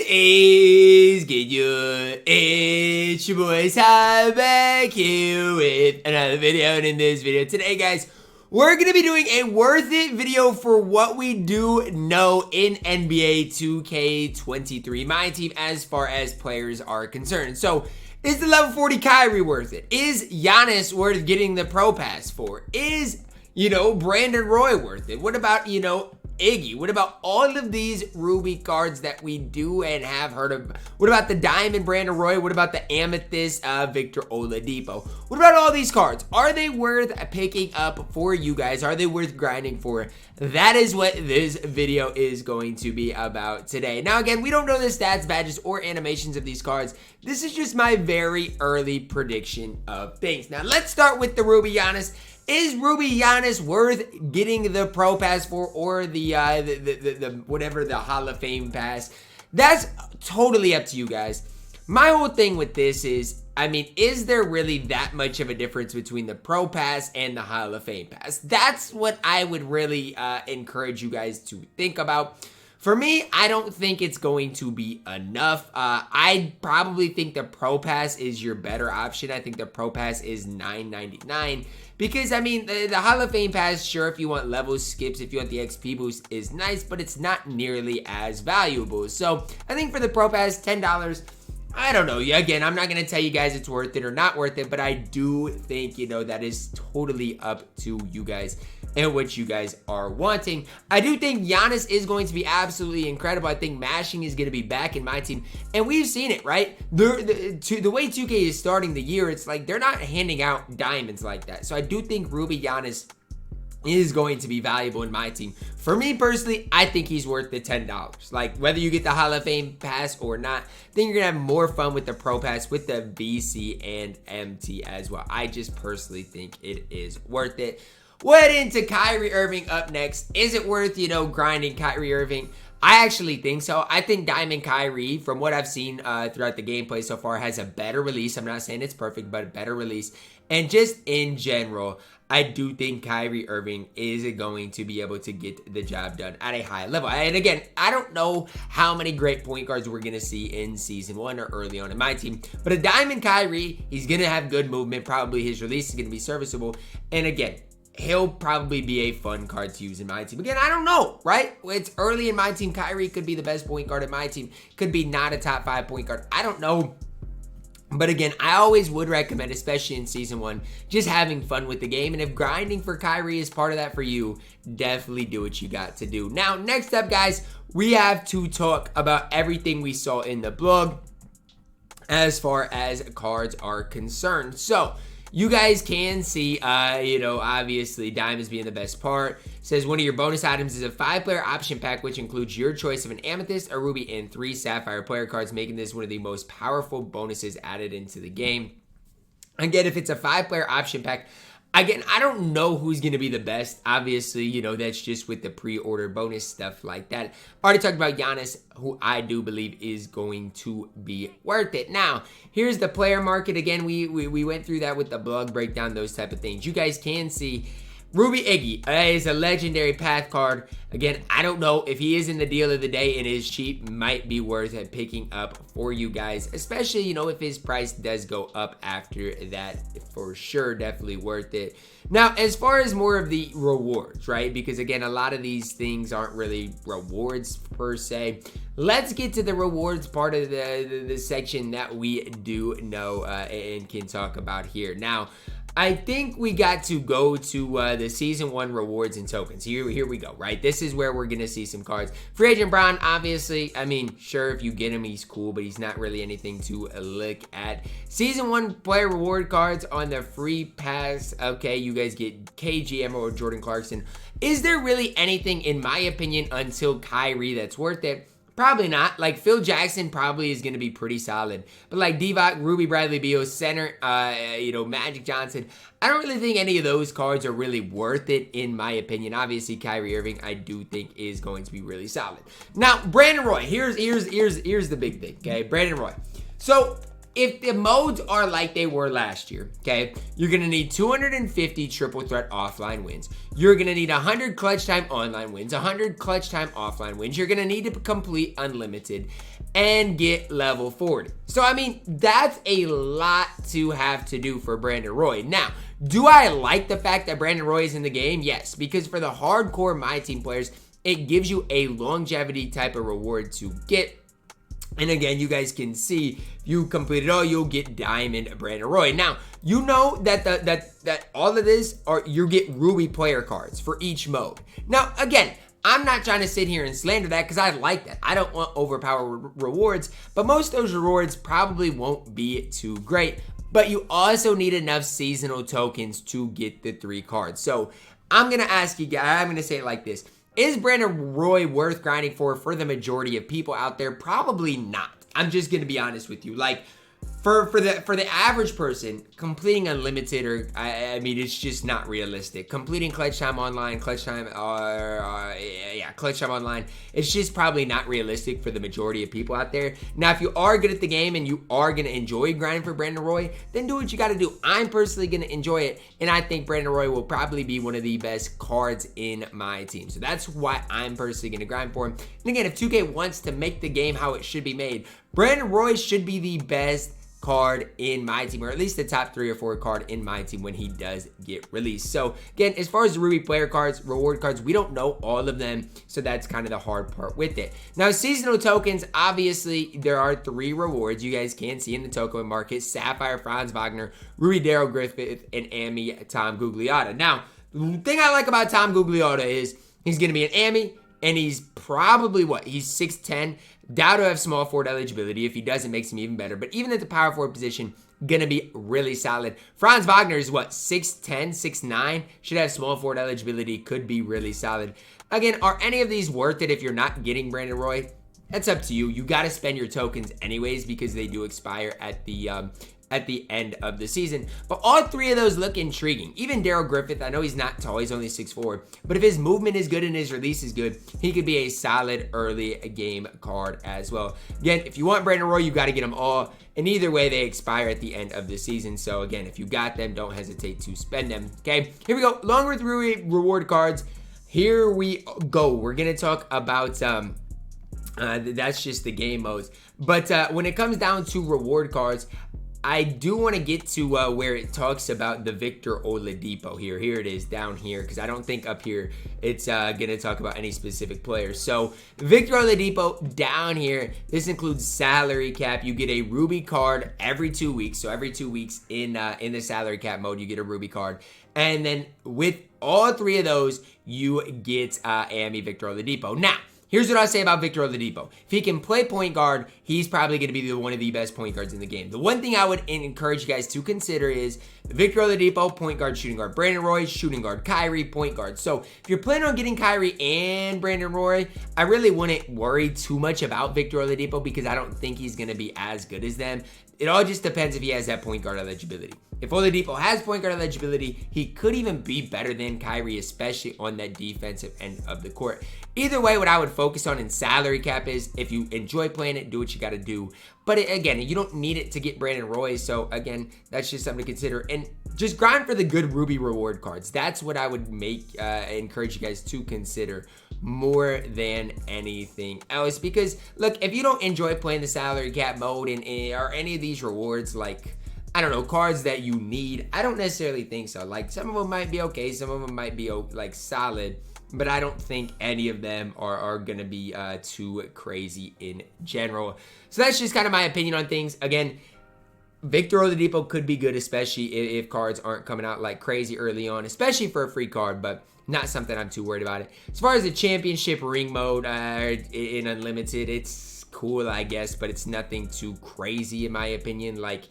is good? It's your boy Ty back here with another video, and in this video today, guys, we're gonna be doing a worth it video for what we do know in NBA 2K23 MyTEAM as far as players are concerned. So, is the level 40 Kyrie worth it? Is Giannis worth getting the Pro Pass for? Is, Brandon Roy worth it? What about, Iggy? What about all of these Ruby cards that we do and have heard of? What about the Diamond Brandon Roy? What about the Amethyst Victor Oladipo? What about all these cards? Are they worth picking up for you guys? Are they worth grinding for? That is what this video is going to be about today. Now, again, we don't know the stats, badges, or animations of these cards. This is just my very early prediction of things. Now, let's start with the Ruby Giannis. Is Ruby Giannis worth getting the Pro Pass for, or the whatever, the Hall of Fame pass? That's totally up to you guys. My whole thing with this is, is there really that much of a difference between the Pro Pass and the Hall of Fame pass? That's what I would really encourage you guys to think about. For me, I don't think it's going to be enough. I probably think the Pro Pass is your better option. I think the Pro Pass is $9.99 because, the Hall of Fame pass, sure, if you want level skips, if you want the XP boost, is nice, but it's not nearly as valuable. So, I think for the Pro Pass, $10, I don't know. Again, I'm not going to tell you guys it's worth it or not worth it, but I do think, that is totally up to you guys and what you guys are wanting. I do think Giannis is going to be absolutely incredible. I think mashing is going to be back in my team, and we've seen it, right? The way 2K is starting the year, it's like they're not handing out diamonds like that. So I do think Ruby Giannis is going to be valuable in my team. For me personally, I think he's worth the $10. Like, whether you get the Hall of Fame pass or not, I think you're gonna have more fun with the Pro Pass, with the VC and MT as well. I just personally think it is worth it. We'll head into Kyrie Irving up next. Is it worth, grinding Kyrie Irving? I actually think so. I think Diamond Kyrie, from what I've seen throughout the gameplay so far, has a better release. I'm not saying it's perfect, but a better release. And just in general, I do think Kyrie Irving is going to be able to get the job done at a high level. And again, I don't know how many great point guards we're going to see in Season 1 or early on in my team. But a Diamond Kyrie, he's going to have good movement. Probably his release is going to be serviceable. And again, he'll probably be a fun card to use in my team. Again, I don't know, right? It's early in my team. Kyrie could be the best point guard in my team. Could be not a top 5 point guard. I don't know. But again, I always would recommend, especially in Season 1, just having fun with the game. And if grinding for Kyrie is part of that for you, definitely do what you got to do. Now, next up, guys, we have to talk about everything we saw in the blog as far as cards are concerned. So, you guys can see, obviously Diamonds being the best part. It says one of your bonus items is a 5-player option pack, which includes your choice of an Amethyst, a Ruby, and 3 Sapphire player cards, making this one of the most powerful bonuses added into the game. Again, if it's a 5-player option pack, again, I don't know who's going to be the best. Obviously, that's just with the pre-order bonus stuff like that. Already talked about Giannis, who I do believe is going to be worth it. Now, here's the player market. Again, we went through that with the blog breakdown, those type of things. You guys can see Ruby Iggy is a legendary path card. Again, I don't know if he is in the deal of the day and is cheap, might be worth it picking up for you guys, especially, if his price does go up after that, for sure, definitely worth it. Now, as far as more of the rewards, right? Because again, a lot of these things aren't really rewards per se. Let's get to the rewards part of the section that we do know and can talk about here. Now, I think we got to go to the Season 1 rewards and tokens. Here we go, right? This is where we're going to see some cards. Free Agent Brown, obviously, sure, if you get him, he's cool, but he's not really anything to look at. Season 1 player reward cards on the free pass. Okay, you guys get KG, Emerald, Jordan Clarkson. Is there really anything, in my opinion, until Kyrie that's worth it? Probably not. Like, Phil Jackson probably is going to be pretty solid. But like Divock, Ruby Bradley Beal, center, Magic Johnson, I don't really think any of those cards are really worth it, in my opinion. Obviously, Kyrie Irving, I do think is going to be really solid. Now, Brandon Roy, here's the big thing, okay? Brandon Roy. So, if the modes are like they were last year, okay, you're going to need 250 triple threat offline wins. You're going to need 100 clutch time online wins, 100 clutch time offline wins. You're going to need to complete unlimited and get level 40. So, I mean, that's a lot to have to do for Brandon Roy. Now, do I like the fact that Brandon Roy is in the game? Yes, because for the hardcore MyTeam players, it gives you a longevity type of reward to get. And again, you guys can see, if you complete it all, you'll get Diamond Brandon Roy. Now, you know that that all of this you get Ruby player cards for each mode. Now, again, I'm not trying to sit here and slander that because I like that. I don't want overpowered rewards, but most of those rewards probably won't be too great. But you also need enough seasonal tokens to get the 3 cards. So I'm going to ask you guys, I'm going to say it like this. Is Brandon Roy worth grinding for the majority of people out there? Probably not. I'm just going to be honest with you. Like, for the average person, completing unlimited, or I mean, it's just not realistic. Completing clutch time online, clutch time online, it's just probably not realistic for the majority of people out there. Now, if you are good at the game and you are going to enjoy grinding for Brandon Roy, then do what you got to do. I'm personally going to enjoy it, and I think Brandon Roy will probably be one of the best cards in my team. So that's why I'm personally going to grind for him. And again, if 2K wants to make the game how it should be made, Brandon Roy should be the best card in my team, or at least the top 3 or 4 card in my team when he does get released. So again, as far as the Ruby player cards, reward cards, we don't know all of them, so that's kind of the hard part with it. Now, seasonal tokens, obviously there are 3 rewards you guys can see in the token market: Sapphire, Franz Wagner, Ruby Daryl Griffith, and Amy Tom Gugliotta. Now, the thing I like about Tom Gugliotta is he's going to be an Amy, and he's probably he's 6'10". Doubt to have small forward eligibility. If he doesn't, makes him even better. But even at the power forward position, gonna be really solid. Franz Wagner is 6'10", 6'9", should have small forward eligibility, could be really solid. Again, are any of these worth it if you're not getting Brandon Roy? That's up to you. You got to spend your tokens anyways because they do expire at the end of the season. But all 3 of those look intriguing. Even Daryl Griffith, I know he's not tall, he's only 6'4", but if his movement is good and his release is good, he could be a solid early game card as well. Again, if you want Brandon Roy, you got to get them all, and either way, they expire at the end of the season. So again, if you got them, don't hesitate to spend them. Okay, here we go. Long with reward cards. Here we go. We're gonna talk about that's just the game modes. But when it comes down to reward cards, I do want to get to where it talks about the Victor Oladipo here. Here it is down here, because I don't think up here it's going to talk about any specific players. So Victor Oladipo down here, this includes salary cap. You get a Ruby card every 2 weeks. So every 2 weeks in the salary cap mode, you get a Ruby card. And then with all 3 of those, you get Amy Victor Oladipo. Now, here's what I'll say about Victor Oladipo. If he can play point guard, he's probably going to be one of the best point guards in the game. The one thing I would encourage you guys to consider is Victor Oladipo, point guard, shooting guard. Brandon Roy, shooting guard. Kyrie, point guard. So if you're planning on getting Kyrie and Brandon Roy, I really wouldn't worry too much about Victor Oladipo because I don't think he's going to be as good as them. It all just depends if he has that point guard eligibility. If Oladipo has point guard eligibility, he could even be better than Kyrie, especially on that defensive end of the court. Either way, what I would focus on in salary cap is if you enjoy playing it, do what you got to do. But again, you don't need it to get Brandon Roy. So again, that's just something to consider. And just grind for the good Ruby reward cards. That's what I would encourage you guys to consider more than anything else. Because look, if you don't enjoy playing the salary cap mode or any of these rewards, like, I don't know, cards that you need, I don't necessarily think so. Like, some of them might be okay, some of them might be like solid, but I don't think any of them are gonna be too crazy in general. So that's just kind of my opinion on things. Again, Victor Oladipo could be good, especially if cards aren't coming out like crazy early on, especially for a free card, but not something I'm too worried about it. As far as the championship ring mode in Unlimited, it's cool, I guess, but it's nothing too crazy in my opinion. Like,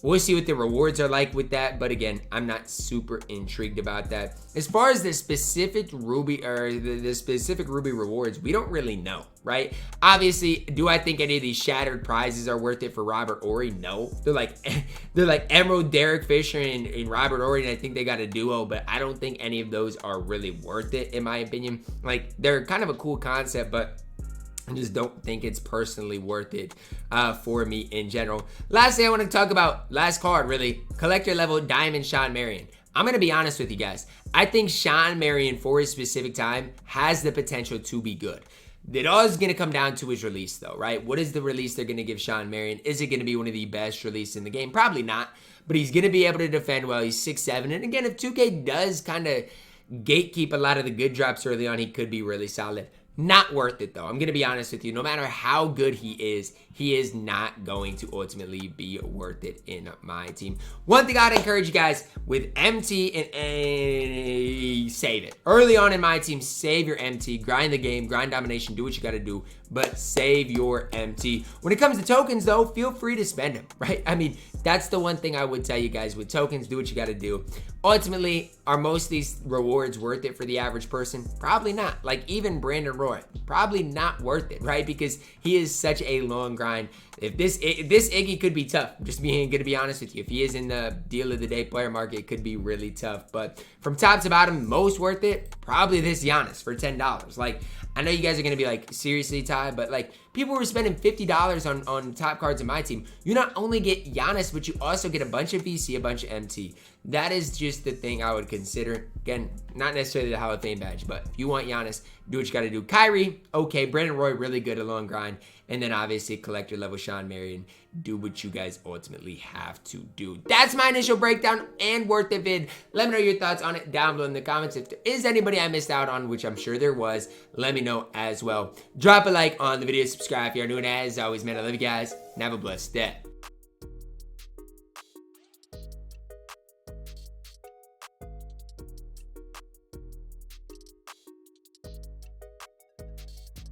we'll see what the rewards are like with that, but again, I'm not super intrigued about that. As far as the specific Ruby or the specific Ruby rewards, we don't really know, right? Obviously, do I think any of these shattered prizes are worth it for Robert Horry? No. They're like Emerald, Derek Fisher, and Robert Horry, and I think they got a duo, but I don't think any of those are really worth it, in my opinion. Like, they're kind of a cool concept, but I just don't think it's personally worth it for me in general. Last thing I want to talk about, last card really, collector level diamond Shawn Marion. I'm going to be honest with you guys. I think Shawn Marion for his specific time has the potential to be good. It all is going to come down to his release though, right? What is the release they're going to give Shawn Marion? Is it going to be one of the best releases in the game? Probably not, but he's going to be able to defend well. He's 6'7". And again, if 2K does kind of gatekeep a lot of the good drops early on, he could be really solid. Not worth it though. I'm going to be honest with you. No matter how good he is not going to ultimately be worth it in my team. One thing I'd encourage you guys with MT and save it. Early on in my team, save your MT, grind the game, grind domination, do what you got to do, but save your MT. When it comes to tokens though, feel free to spend them, right? I mean, that's the one thing I would tell you guys with tokens, do what you got to do. Ultimately, are most of these rewards worth it for the average person? Probably not. Like even Brandon Roy, probably not worth it, right? Because he is such a long grind. If this Iggy could be tough, just being gonna be honest with you. If he is in the deal of the day player market, it could be really tough. But from top to bottom, most worth it, probably this Giannis for $10. Like, I know you guys are gonna be like, seriously, Ty, but like people were spending $50 on top cards in my team. You not only get Giannis, but you also get a bunch of VC, a bunch of MT. That is just the thing I would consider. Again, not necessarily the Hall of Fame badge, but if you want Giannis, do what you gotta do. Kyrie, okay. Brandon Roy, really good, a long grind. And then obviously collector level Shawn Marion, do what you guys ultimately have to do. That's my initial breakdown and worth it vid. Let me know your thoughts on it down below in the comments. If there is anybody I missed out on, which I'm sure there was, let me know as well. Drop a like on the video, subscribe if you're new, and as always, man, I love you guys, and have a blessed day.